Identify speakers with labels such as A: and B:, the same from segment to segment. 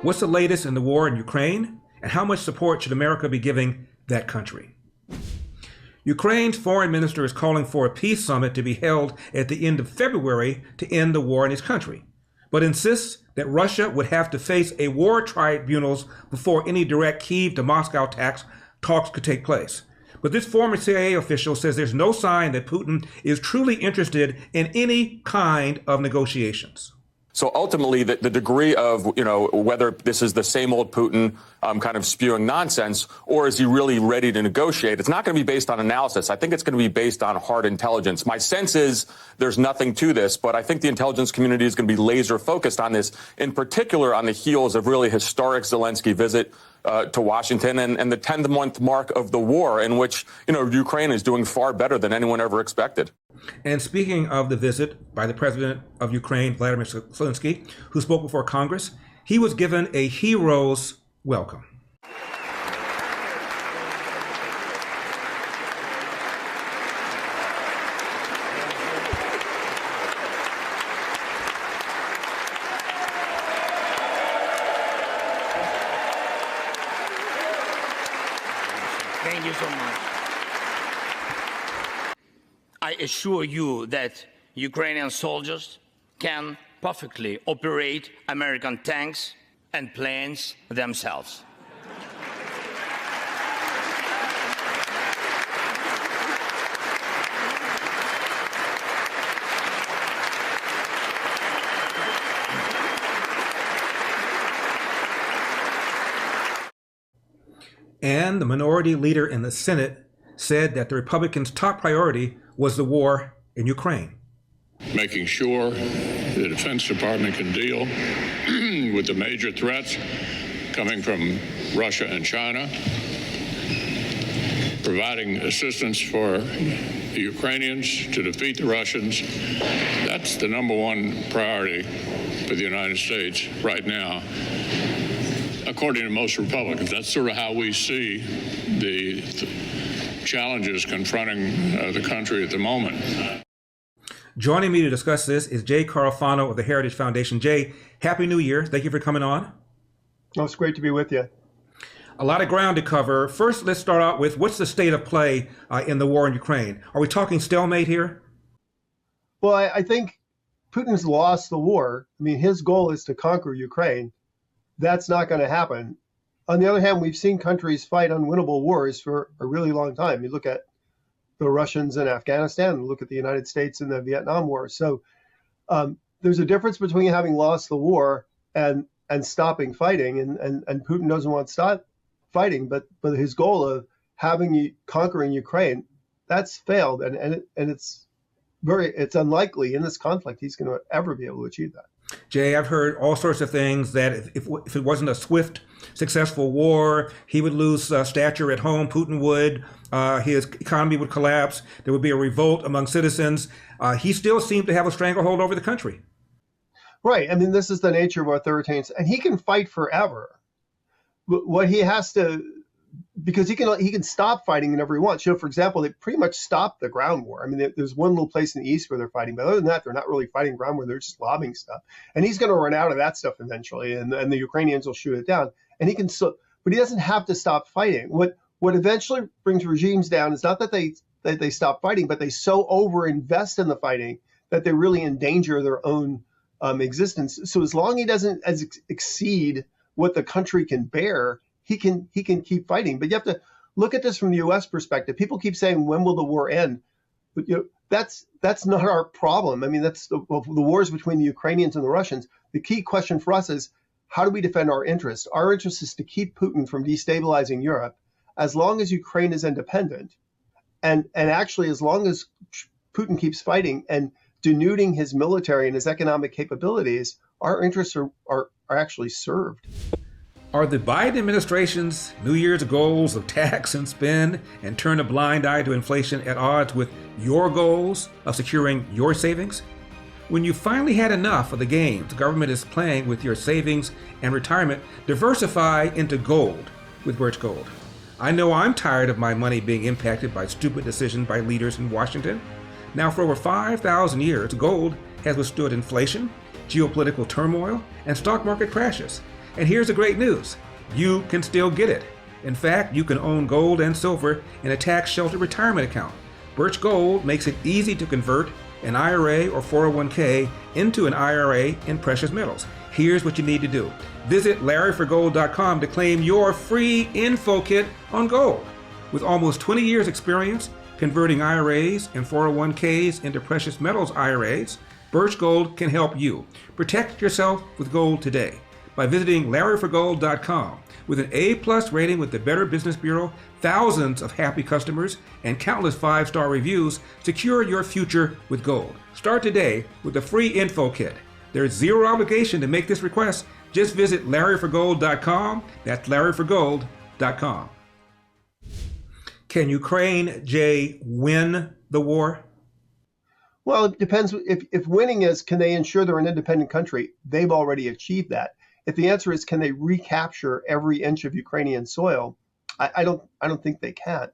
A: What's the latest in the war in Ukraine, and how much support should America be giving that country? Ukraine's foreign minister is calling for a peace summit to be held at the end of February to end the war in his country, but insists that Russia would have to face a war tribunals before any direct Kyiv to Moscow talks could take place. But this former CIA official says there's no sign that Putin is truly interested in any kind of negotiations.
B: So ultimately, the degree of, whether this is the same old Putin kind of spewing nonsense, or is he really ready to negotiate? It's not going to be based on analysis. I think it's going to be based on hard intelligence. My sense is there's nothing to this, but I think the intelligence community is going to be laser focused on this, in particular on the heels of really historic Zelensky visit to Washington and the 10th-month mark of the war, in which, Ukraine is doing far better than anyone ever expected.
A: And speaking of the visit by the president of Ukraine, Vladimir Zelensky, who spoke before Congress, he was given a hero's welcome.
C: Thank you so much. I assure you that Ukrainian soldiers can perfectly operate American tanks and planes themselves.
A: And the minority leader in the Senate said that the Republicans' top priority was the war in Ukraine.
D: Making sure the Defense Department can deal with the major threats coming from Russia and China, providing assistance for the Ukrainians to defeat the Russians. That's the number one priority for the United States right now. According to most Republicans, that's sort of how we see the challenges confronting the country at the moment.
A: Joining me to discuss this is Jay Carafano of the Heritage Foundation. Jay, Happy New Year. Thank you for coming on.
E: Oh, it's great to be with you.
A: A lot of ground to cover. First, let's start out with what's the state of play in the war in Ukraine? Are we talking stalemate here?
E: Well, I think Putin's lost the war. I mean, his goal is to conquer Ukraine. That's not going to happen. On the other hand, we've seen countries fight unwinnable wars for a really long time. You look at the Russians in Afghanistan, look at the United States in the Vietnam War. So there's a difference between having lost the war and stopping fighting. And Putin doesn't want to stop fighting, but his goal of conquering Ukraine, that's failed. And it's unlikely in this conflict he's going to ever be able to achieve that.
A: Jay, I've heard all sorts of things that if it wasn't a swift, successful war, he would lose stature at home. Putin would. His economy would collapse. There would be a revolt among citizens. He still seemed to have a stranglehold over the country.
E: Right. I mean, this is the nature of authoritarians. And he can fight forever. What he has to, because he can stop fighting whenever he wants. For example, they pretty much stopped the ground war. I mean, there's one little place in the east where they're fighting, but other than that, they're not really fighting ground war. They're just lobbing stuff. And he's going to run out of that stuff eventually, and the Ukrainians will shoot it down. And but he doesn't have to stop fighting. What eventually brings regimes down is not that they stop fighting, but they so overinvest in the fighting that they really endanger their own existence. So as long as he doesn't exceed what the country can bear, he can keep fighting. But you have to look at this from the U.S. perspective. People keep saying, when will the war end? But that's not our problem. I mean, that's the wars between the Ukrainians and the Russians. The key question for us is, how do we defend our interests? Our interest is to keep Putin from destabilizing Europe as long as Ukraine is independent. And actually, as long as Putin keeps fighting and denuding his military and his economic capabilities, our interests are actually served.
A: Are the Biden administration's New Year's goals of tax and spend and turn a blind eye to inflation at odds with your goals of securing your savings? When you finally had enough of the games the government is playing with your savings and retirement, diversify into gold with Birch Gold. I know I'm tired of my money being impacted by stupid decisions by leaders in Washington. Now, for over 5,000 years, gold has withstood inflation, geopolitical turmoil, and stock market crashes. And here's the great news. You can still get it. In fact, you can own gold and silver in a tax-sheltered retirement account. Birch Gold makes it easy to convert an IRA or 401k into an IRA in precious metals. Here's what you need to do. Visit LarryForGold.com to claim your free info kit on gold. With almost 20 years experience converting IRAs and 401ks into precious metals IRAs, Birch Gold can help you. Protect yourself with gold today by visiting LarryForGold.com. With an A+ rating with the Better Business Bureau, thousands of happy customers, and countless 5-star reviews, secure your future with gold. Start today with a free info kit. There's zero obligation to make this request. Just visit LarryForGold.com. That's LarryForGold.com. Can Ukraine, Jay, win the war?
E: Well, it depends. If winning is, can they ensure they're an independent country? They've already achieved that. If the answer is, can they recapture every inch of Ukrainian soil? I don't think they can.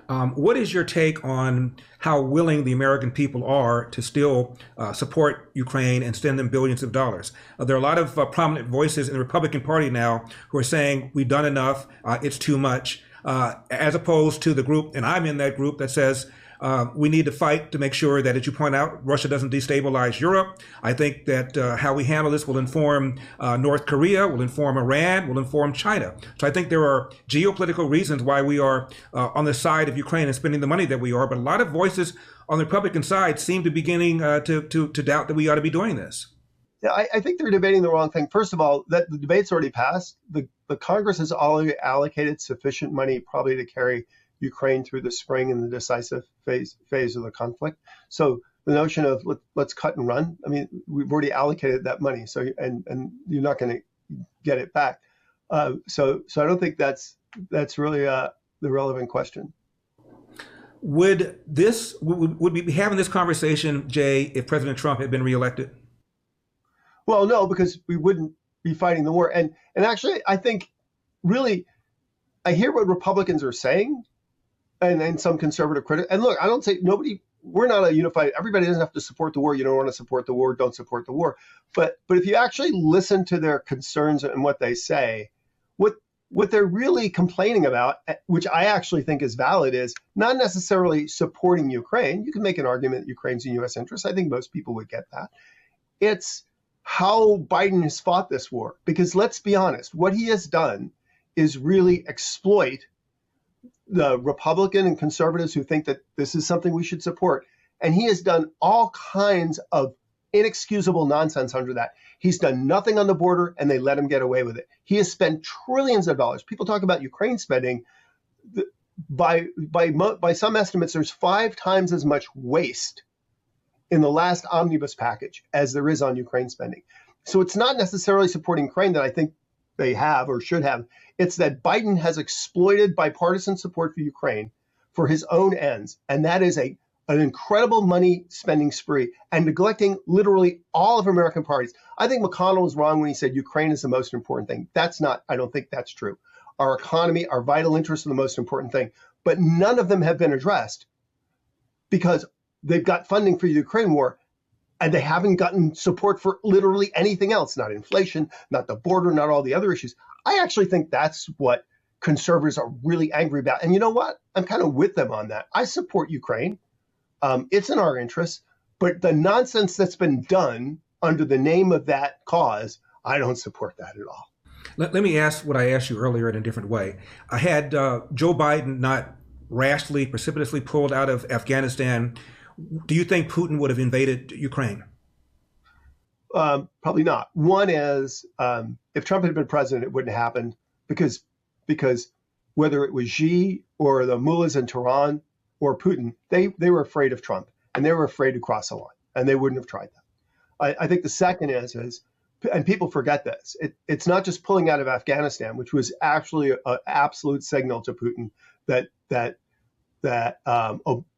A: What is your take on how willing the American people are to still support Ukraine and send them billions of dollars? There are a lot of prominent voices in the Republican Party now who are saying we've done enough, it's too much, as opposed to the group, and I'm in that group, that says we need to fight to make sure that, as you point out, Russia doesn't destabilize Europe. I think that how we handle this will inform North Korea, will inform Iran, will inform China. So I think there are geopolitical reasons why we are on the side of Ukraine and spending the money that we are. But a lot of voices on the Republican side seem to be beginning to doubt that we ought to be doing this.
E: Yeah, I think they're debating the wrong thing. First of all, that the debate's already passed. The Congress has already allocated sufficient money probably to carry Ukraine through the spring and the decisive phase of the conflict. So the notion of let's cut and run, I mean, we've already allocated that money, so and you're not going to get it back. So I don't think that's really the relevant question.
A: Would we be having this conversation, Jay, if President Trump had been reelected?
E: Well, no, because we wouldn't be fighting the war. And actually, I think really, I hear what Republicans are saying, and some conservative critics. And look, I don't say we're not a unified, everybody doesn't have to support the war. You don't want to support the war, don't support the war. But if you actually listen to their concerns and what they say, what they're really complaining about, which I actually think is valid, is not necessarily supporting Ukraine. You can make an argument that Ukraine's in U.S. interest. I think most people would get that. It's how Biden has fought this war. Because let's be honest, what he has done is really exploit the Republican and conservatives who think that this is something we should support. And he has done all kinds of inexcusable nonsense under that. He's done nothing on the border, and they let him get away with it. He has spent trillions of dollars. People talk about Ukraine spending. By some estimates, there's 5 times as much waste in the last omnibus package as there is on Ukraine spending. So it's not necessarily supporting Ukraine that I think they have or should have. It's that Biden has exploited bipartisan support for Ukraine for his own ends. And that is an incredible money spending spree and neglecting literally all of American parties. I think McConnell was wrong when he said Ukraine is the most important thing. I don't think that's true. Our economy, our vital interests are the most important thing. But none of them have been addressed because they've got funding for the Ukraine war, and they haven't gotten support for literally anything else, not inflation, not the border, not all the other issues. I actually think that's what conservatives are really angry about. And you know what? I'm kind of with them on that. I support Ukraine. It's in our interests. But the nonsense that's been done under the name of that cause, I don't support that at all.
A: Let me ask what I asked you earlier in a different way. I had Joe Biden not rashly, precipitously pulled out of Afghanistan. Do you think Putin would have invaded Ukraine?
E: Probably not. One is, if Trump had been president, it wouldn't have happened because whether it was Xi or the mullahs in Tehran or Putin, they were afraid of Trump and they were afraid to cross the line, and they wouldn't have tried that. I think the second is, and people forget this, it's not just pulling out of Afghanistan, which was actually an absolute signal to Putin that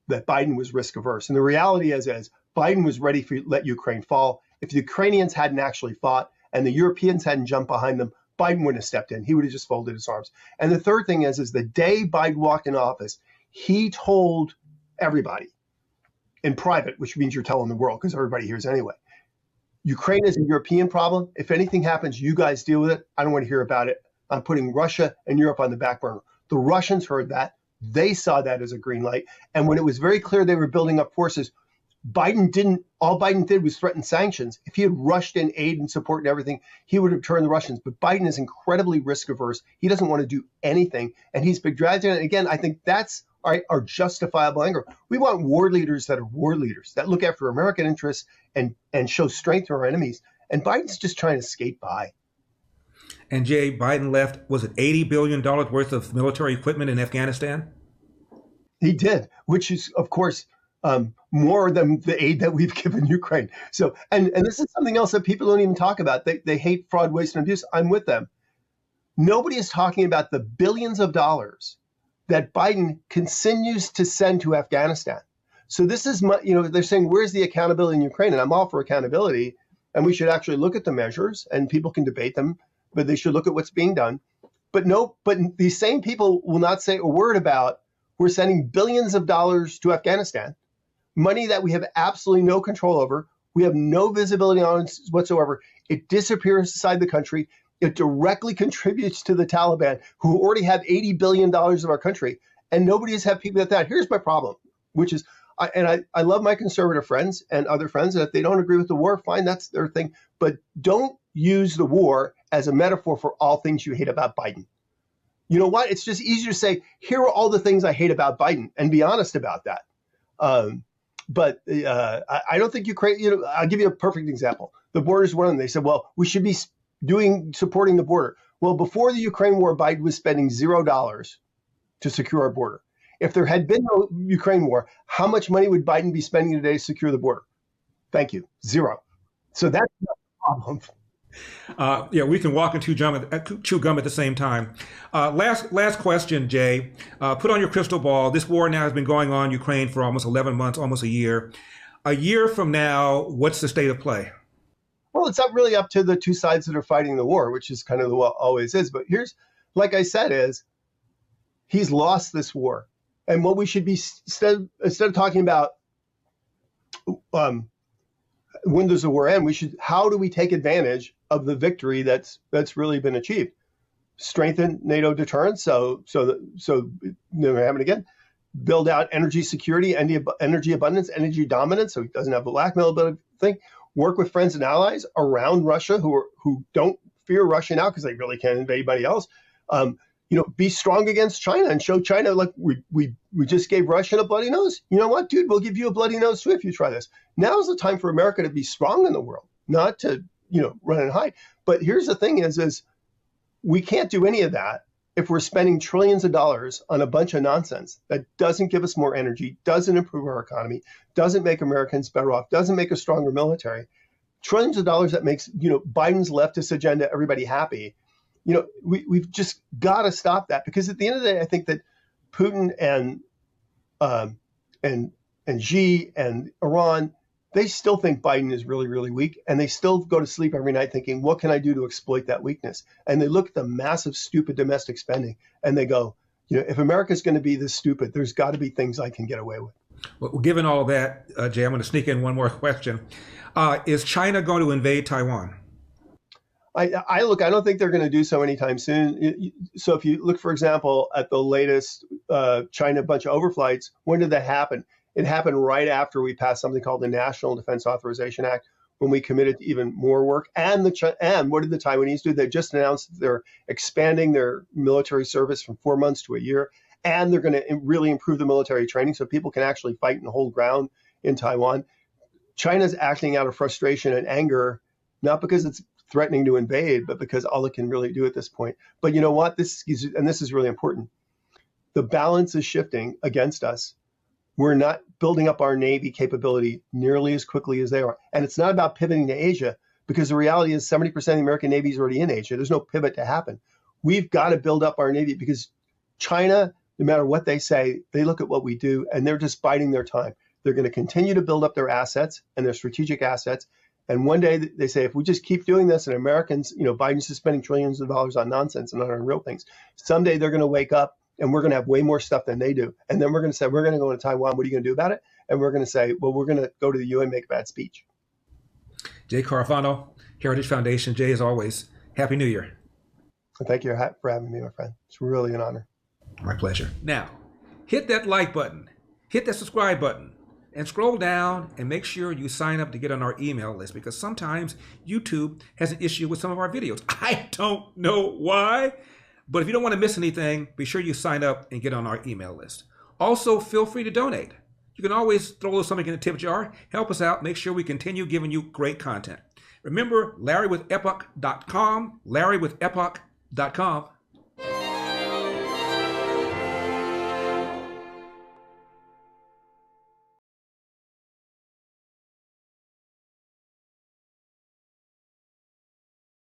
E: Biden was risk averse. And the reality is Biden was ready to let Ukraine fall. If the Ukrainians hadn't actually fought and the Europeans hadn't jumped behind them, Biden wouldn't have stepped in. He would have just folded his arms. And the third thing is the day Biden walked in office, he told everybody in private, which means you're telling the world because everybody hears anyway, Ukraine is a European problem. If anything happens, you guys deal with it. I don't want to hear about it. I'm putting Russia and Europe on the back burner. The Russians heard that. They saw that as a green light. And when it was very clear they were building up forces, all Biden did was threaten sanctions. If he had rushed in aid and support and everything, he would have turned the Russians. But Biden is incredibly risk averse. He doesn't want to do anything. And he's been dragged in. And again, I think that's our justifiable anger. We want war leaders that are war leaders, that look after American interests and show strength to our enemies. And Biden's just trying to skate by.
A: And Jay, Biden left, was it $80 billion worth of military equipment in Afghanistan?
E: He did, which is, of course, more than the aid that we've given Ukraine. So, and this is something else that people don't even talk about. They hate fraud, waste, and abuse. I'm with them. Nobody is talking about the billions of dollars that Biden continues to send to Afghanistan. So this is, they're saying, where's the accountability in Ukraine? And I'm all for accountability. And we should actually look at the measures, and people can debate them, but they should look at what's being done. But these same people will not say a word about, we're sending billions of dollars to Afghanistan, money that we have absolutely no control over. We have no visibility on whatsoever. It disappears inside the country. It directly contributes to the Taliban, who already have $80 billion of our country. And nobody has had people at that. Here's my problem, which is, I love my conservative friends and other friends, and if they don't agree with the war, fine, that's their thing. But don't use the war as a metaphor for all things you hate about Biden. You know what? It's just easier to say, here are all the things I hate about Biden, and be honest about that. But I don't think Ukraine, I'll give you a perfect example. The border is one of them. They said, well, we should be supporting the border. Well, before the Ukraine war, Biden was spending $0 to secure our border. If there had been no Ukraine war, how much money would Biden be spending today to secure the border? Thank you. Zero. So that's not the problem.
A: We can walk and chew gum at the same time. Last question, Jay. Put on your crystal ball. This war now has been going on in Ukraine for almost 11 months, almost a year. A year from now, what's the state of play?
E: Well, it's not really up to the two sides that are fighting the war, which is kind of the way it always is. But here's, like I said, is he's lost this war. And what we should be, instead of talking about when does the war end, how do we take advantage of the victory that's really been achieved? Strengthen NATO deterrence, so never happen again. Build out energy security, energy abundance, energy dominance, so he doesn't have a blackmail thing. Work with friends and allies around Russia who don't fear Russia now because they really can't invade anybody else. Be strong against China and show China, like we just gave Russia a bloody nose. You know what, dude? We'll give you a bloody nose too if you try this. Now's the time for America to be strong in the world, not to run and hide. But here's the thing: is we can't do any of that if we're spending trillions of dollars on a bunch of nonsense that doesn't give us more energy, doesn't improve our economy, doesn't make Americans better off, doesn't make a stronger military. Trillions of dollars that makes Biden's leftist agenda everybody happy. We've just got to stop that, because at the end of the day, I think that Putin and Xi and Iran, they still think Biden is really, really weak, and they still go to sleep every night thinking, what can I do to exploit that weakness? And they look at the massive, stupid domestic spending, and they go, if America's going to be this stupid, there's got to be things I can get away with.
A: Well, given all that, Jay, I'm going to sneak in one more question. Is China going to invade Taiwan?
E: I don't think they're going to do so anytime soon. So if you look, for example, at the latest China bunch of overflights, when did that happen? It happened right after we passed something called the National Defense Authorization Act, when we committed to even more work. And what did the Taiwanese do? They just announced that they're expanding their military service from 4 months to a year, and they're going to really improve the military training so people can actually fight and hold ground in Taiwan. China's acting out of frustration and anger, not because it's threatening to invade, but because all it can really do at this point. But you know what? This is really important. The balance is shifting against us. We're not building up our Navy capability nearly as quickly as they are. And it's not about pivoting to Asia, because the reality is 70% of the American Navy is already in Asia. There's no pivot to happen. We've got to build up our Navy, because China, no matter what they say, they look at what we do and they're just biding their time. They're going to continue to build up their assets and their strategic assets. And one day they say, if we just keep doing this, and Americans, Biden's just spending trillions of dollars on nonsense and not on real things, someday they're going to wake up and we're going to have way more stuff than they do. And then we're going to say, we're going to go to Taiwan. What are you going to do about it? And we're going to say, well, we're going to go to the UN and make a bad speech.
A: Jay Carvano, Heritage Foundation. Jay, as always, Happy New Year.
E: Thank you for having me, my friend. It's really an honor.
A: My pleasure. Now, hit that like button, hit that subscribe button, and scroll down and make sure you sign up to get on our email list, because sometimes YouTube has an issue with some of our videos. I don't know why, but if you don't want to miss anything, be sure you sign up and get on our email list. Also, feel free to donate. You can always throw something in the tip jar, help us out, make sure we continue giving you great content. Remember, LarryWithEpoch.com, LarryWithEpoch.com.